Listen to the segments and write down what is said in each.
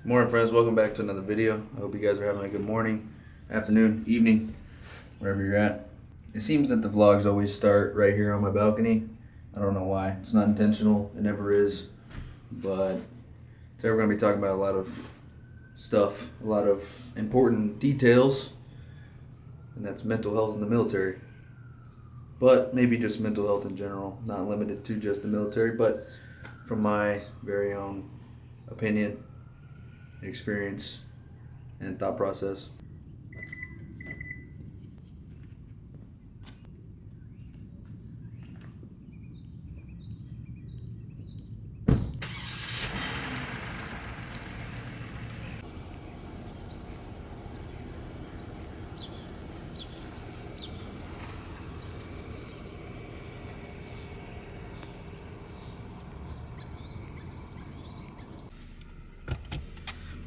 Good morning, friends. Welcome back to another video. I hope you guys are having a good morning, afternoon, evening, wherever you're at. It seems that the vlogs always start right here on my balcony. I don't know why. It's not intentional. It never is. But today we're going to be talking about a lot of stuff, a lot of important details, and that's mental health in the military. But maybe just mental health in general, not limited to just the military, but from my very own opinion, experience, and thought process.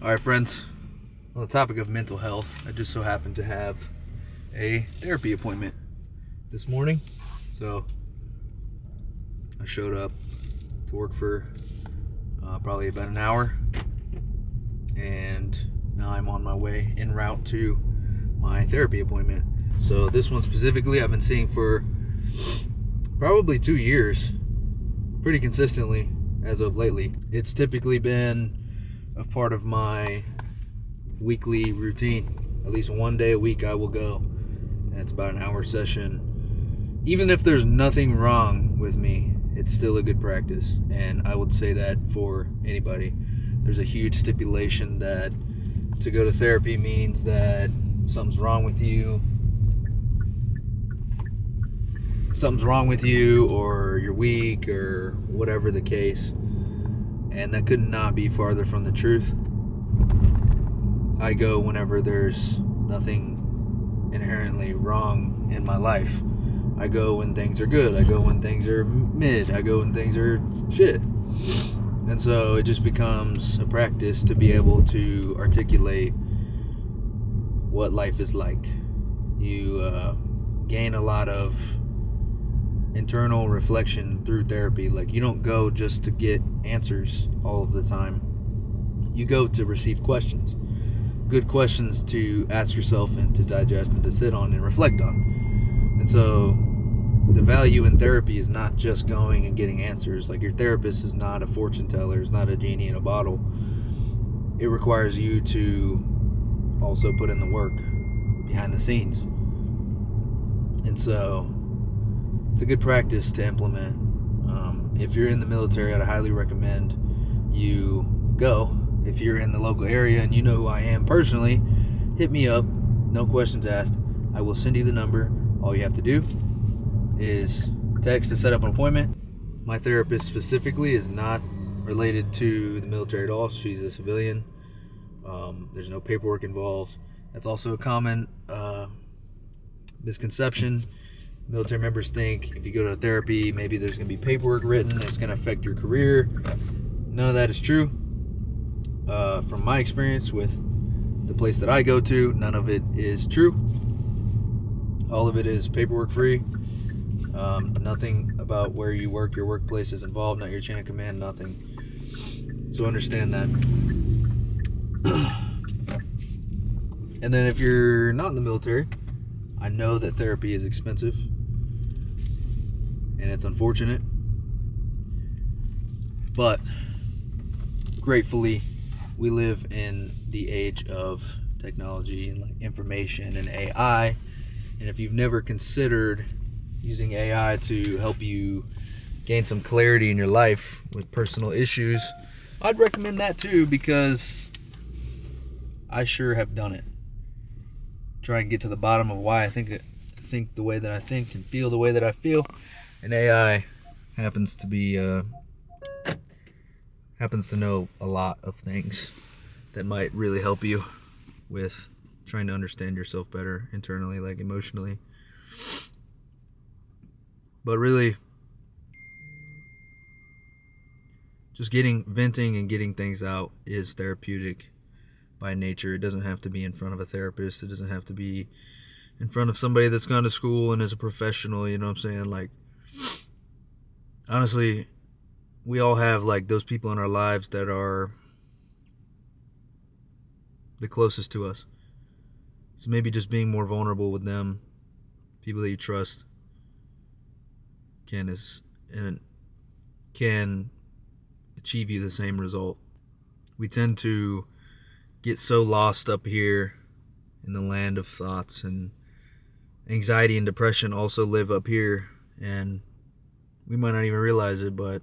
Alright, friends, on the topic of mental health, I just so happened to have a therapy appointment this morning. So I showed up to work for probably about an hour, and now I'm on my way en route to my therapy appointment. So this one specifically I've been seeing for probably 2 years, pretty consistently as of lately. It's typically been a part of my weekly routine. At least one day a week I will go, and it's about an hour session. Even if there's nothing wrong with me, it's still a good practice, and I would say that for anybody. There's a huge stipulation that to go to therapy means that something's wrong with you, or you're weak, or whatever the case. And that could not be farther from the truth. I go whenever there's nothing inherently wrong in my life. I go when things are good. I go when things are mid. I go when things are shit. And so it just becomes a practice to be able to articulate what life is like. You gain a lot of internal reflection through therapy. Like, you don't go just to get answers all of the time. You go to receive questions, good questions to ask yourself and to digest and to sit on and reflect on. And so the value in therapy is not just going and getting answers. Like, your therapist is not a fortune teller, is not a genie in a bottle. It requires you to also put in the work behind the scenes. And so it's a good practice to implement. If you're in the military, I'd highly recommend you go. If you're in the local area and you know who I am personally, hit me up. No questions asked. I will send you the number. All you have to do is text to set up an appointment. My therapist specifically is not related to the military at all. She's a civilian. There's no paperwork involved. That's also a common misconception. Military members think if you go to therapy, maybe there's going to be paperwork written that's going to affect your career. None of that is true. From my experience with the place that I go to, none of it is true. All of it is paperwork free. Nothing about where you work, your workplace is involved, not your chain of command, nothing. So understand that. And then if you're not in the military, I know that therapy is expensive, and it's unfortunate, but gratefully we live in the age of technology and like information and AI. And if you've never considered using AI to help you gain some clarity in your life with personal issues, I'd recommend that too, because I sure have done it. Try and get to the bottom of why I think the way that I think and feel the way that I feel. And AI happens to know a lot of things that might really help you with trying to understand yourself better internally, like emotionally. But really, just venting and getting things out is therapeutic by nature. It doesn't have to be in front of a therapist. It doesn't have to be in front of somebody that's gone to school and is a professional, you know what I'm saying? Like, honestly, we all have like those people in our lives that are the closest to us. So maybe just being more vulnerable with them, people that you trust, can achieve you the same result. We tend to get so lost up here in the land of thoughts, and anxiety and depression also live up here, and we might not even realize it, but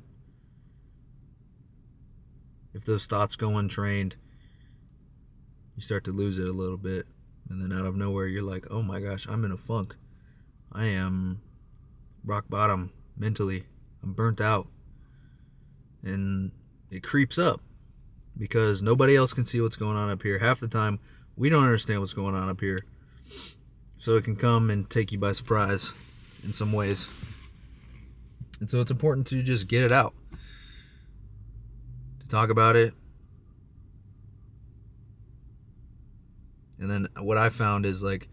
if those thoughts go untrained, you start to lose it a little bit, and then out of nowhere you're like, oh my gosh, I'm in a funk. I am rock bottom mentally. I'm burnt out. And it creeps up because nobody else can see what's going on up here. Half the time, we don't understand what's going on up here. So it can come and take you by surprise in some ways. And so it's important to just get it out, to talk about it. And then what I found is, like,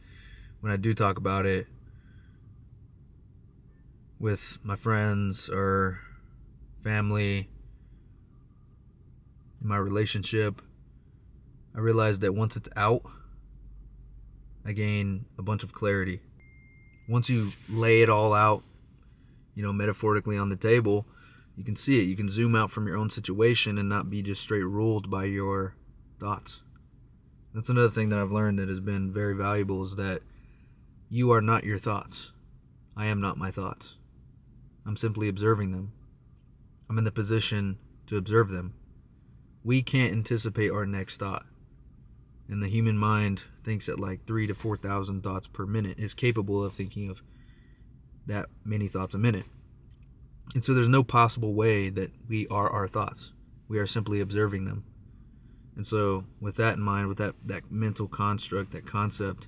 when I do talk about it with my friends or family, in my relationship, I realized that once it's out, I gain a bunch of clarity. Once you lay it all out, metaphorically on the table, you can see it. You can zoom out from your own situation and not be just straight ruled by your thoughts. That's another thing that I've learned that has been very valuable, is that you are not your thoughts. I am not my thoughts. I'm simply observing them. I'm in the position to observe them. We can't anticipate our next thought. And the human mind thinks at like 3,000 to 4,000 thoughts per minute, is capable of thinking of that many thoughts a minute. And so there's no possible way that we are our thoughts. We are simply observing them. And so with that in mind, with that mental construct, that concept,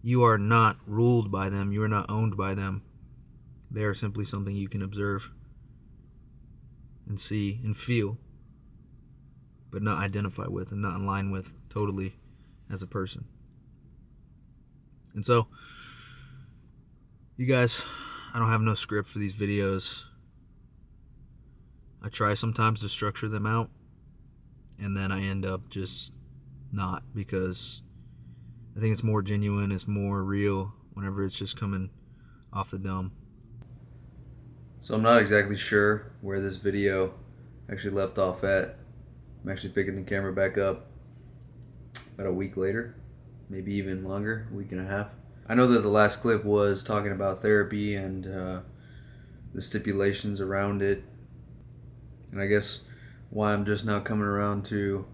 you are not ruled by them. You are not owned by them. They are simply something you can observe and see and feel, but not identify with and not align with totally as a person. And so, you guys, I don't have no script for these videos. I try sometimes to structure them out, and then I end up just not, because I think it's more genuine, it's more real whenever it's just coming off the dome. So I'm not exactly sure where this video actually left off at. I'm actually picking the camera back up about a week later, maybe even longer, a week and a half. I know that the last clip was talking about therapy and the stipulations around it. And I guess why I'm just now coming around to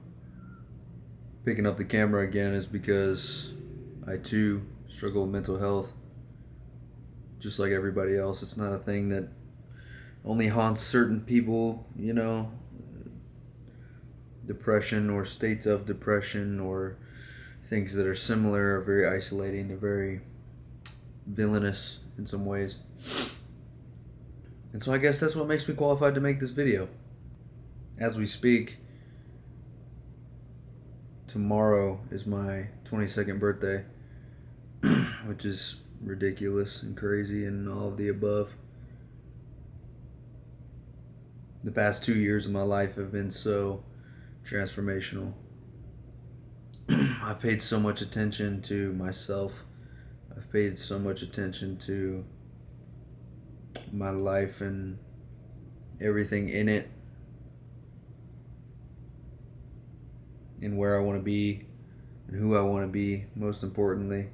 picking up the camera again is because I too struggle with mental health, just like everybody else. It's not a thing that only haunts certain people, depression or states of depression or things that are similar are very isolating. They're very villainous in some ways. And so I guess that's what makes me qualified to make this video. As we speak, tomorrow is my 22nd birthday, which is ridiculous and crazy and all of the above. The past 2 years of my life have been so transformational. I've paid so much attention to myself. I've paid so much attention to my life and everything in it, and where I want to be and who I want to be, most importantly.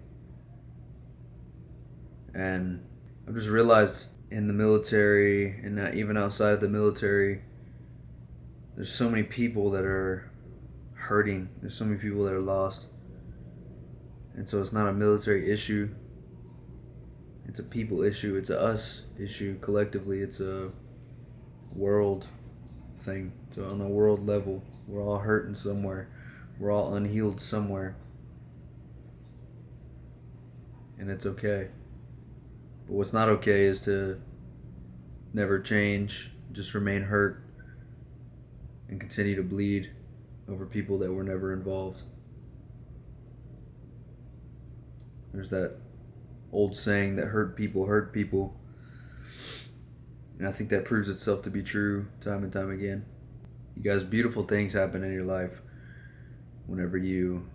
And I've just realized in the military, and not even outside of the military, there's so many people that are hurting. There's so many people that are lost. And so it's not a military issue. It's a people issue. It's a us issue collectively. It's a world thing. So on a world level, we're all hurting somewhere. We're all unhealed somewhere. And it's okay. But what's not okay is to never change, just remain hurt, and continue to bleed over people that were never involved. There's that old saying that hurt people hurt people. And I think that proves itself to be true time and time again. You guys, beautiful things happen in your life whenever you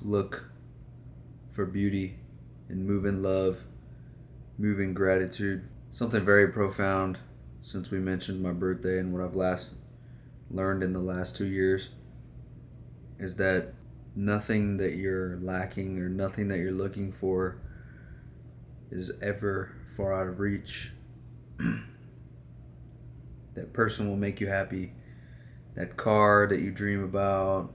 look for beauty and move in love, move in gratitude. Something very profound, since we mentioned my birthday and what I've learned in the last 2 years, is that nothing that you're lacking or nothing that you're looking for is ever far out of reach. That person will make you happy. That car that you dream about,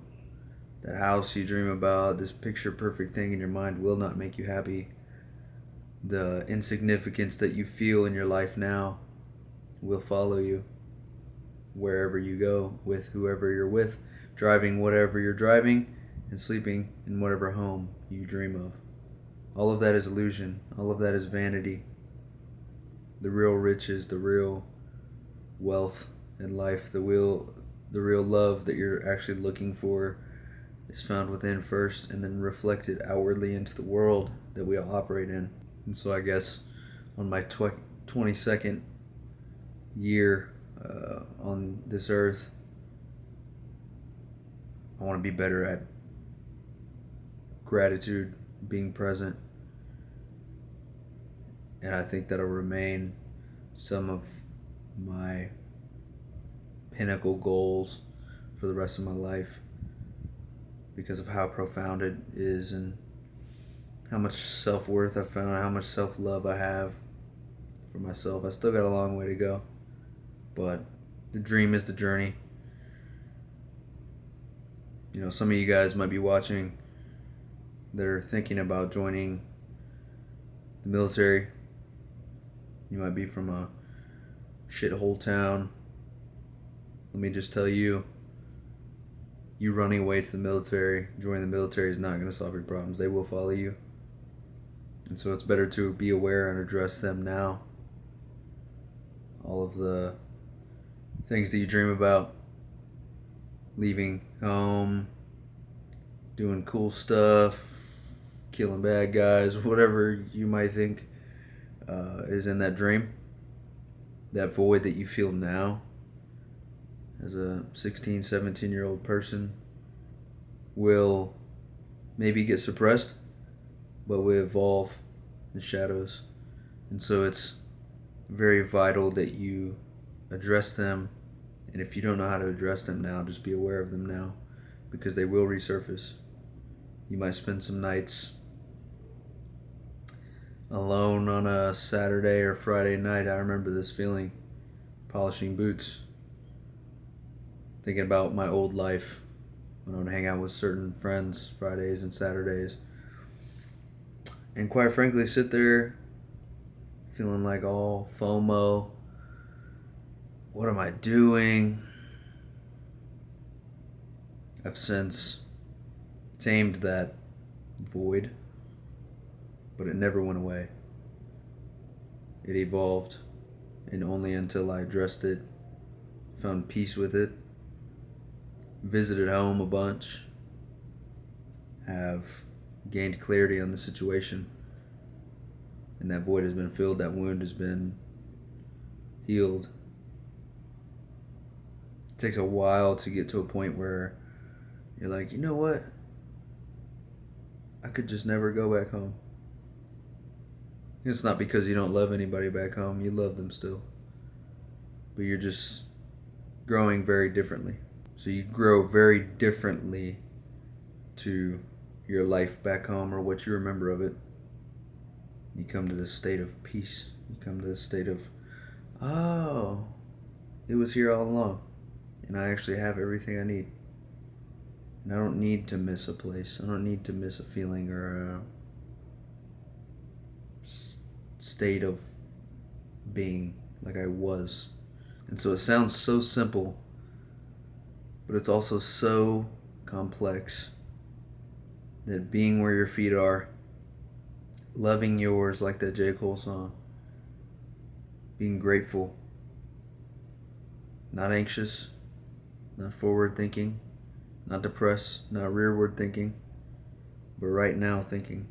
that house you dream about, this picture perfect thing in your mind will not make you happy. The insignificance that you feel in your life now will follow you wherever you go, with whoever you're with, driving whatever you're driving, and sleeping in whatever home you dream of. All of that is illusion. All of that is vanity. The real riches, the real wealth in life, the real love that you're actually looking for is found within first, and then reflected outwardly into the world that we all operate in. And so I guess on my 22nd year on this earth, I want to be better at gratitude, being present, and I think that'll remain some of my pinnacle goals for the rest of my life, because of how profound it is and how much self-worth I found, how much self-love I have for myself. I still got a long way to go, but the dream is the journey. You know, some of you guys might be watching that are thinking about joining the military. You might be from a shithole town. Let me just tell you, you running away to the military, joining the military is not going to solve your problems. They will follow you. And so it's better to be aware and address them now. All of the things that you dream about, leaving home, doing cool stuff, killing bad guys, whatever you might think is in that dream, that void that you feel now as a 16, 17-year-old person will maybe get suppressed, but will evolve in the shadows. And so it's very vital that you address them. And if you don't know how to address them now, just be aware of them now, because they will resurface. You might spend some nights alone on a Saturday or Friday night. I remember this feeling, polishing boots, thinking about my old life when I would hang out with certain friends Fridays and Saturdays, and quite frankly sit there feeling like all FOMO. What am I doing? I've since tamed that void, but it never went away. It evolved, and only until I addressed it, found peace with it, visited home a bunch, have gained clarity on the situation, and that void has been filled, that wound has been healed. It takes a while to get to a point where you're like, you know what? I could just never go back home. It's not because you don't love anybody back home. You love them still. But you're just growing very differently. So you grow very differently to your life back home, or what you remember of it. You come to this state of peace. You come to this state of, oh, it was here all along, and I actually have everything I need. And I don't need to miss a place. I don't need to miss a feeling or a state of being like I was. And so it sounds so simple, but it's also so complex, that being where your feet are, loving yours like that J. Cole song, being grateful, not anxious, not forward thinking, not depressed, not rearward thinking, but right now thinking.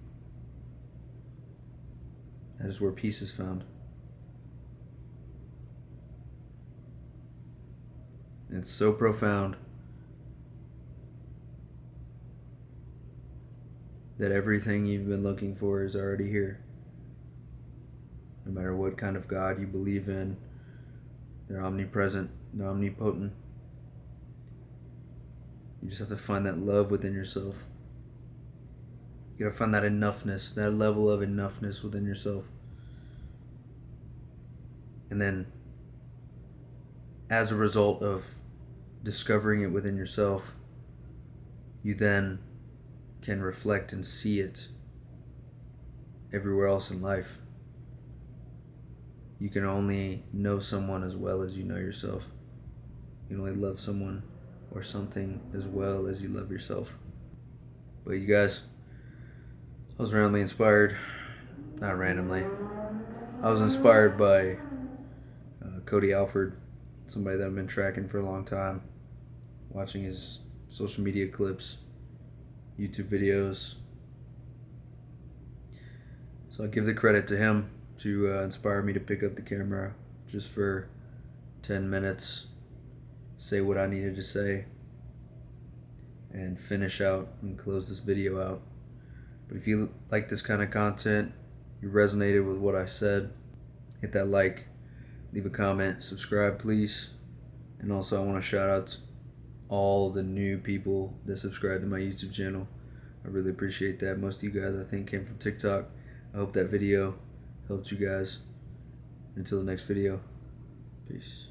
That is where peace is found. And it's so profound that everything you've been looking for is already here. No matter what kind of God you believe in, they're omnipresent, they're omnipotent. You just have to find that love within yourself. You gotta find that enoughness, that level of enoughness within yourself. And then, as a result of discovering it within yourself, you then can reflect and see it everywhere else in life. You can only know someone as well as you know yourself. You can only love someone or something as well as you love yourself. But you guys, I was randomly inspired. Not randomly. I was inspired by Cody Alford, somebody that I've been tracking for a long time, watching his social media clips, YouTube videos. So I give the credit to him to inspire me to pick up the camera just for 10 minutes, say what I needed to say, and finish out and close this video out. But if you like this kind of content, you resonated with what I said, hit that like, leave a comment, subscribe please. And also I want to shout out to all the new people that subscribe to my YouTube channel. I really appreciate that. Most of you guys I think came from TikTok. I hope that video helped you guys. Until the next video, peace.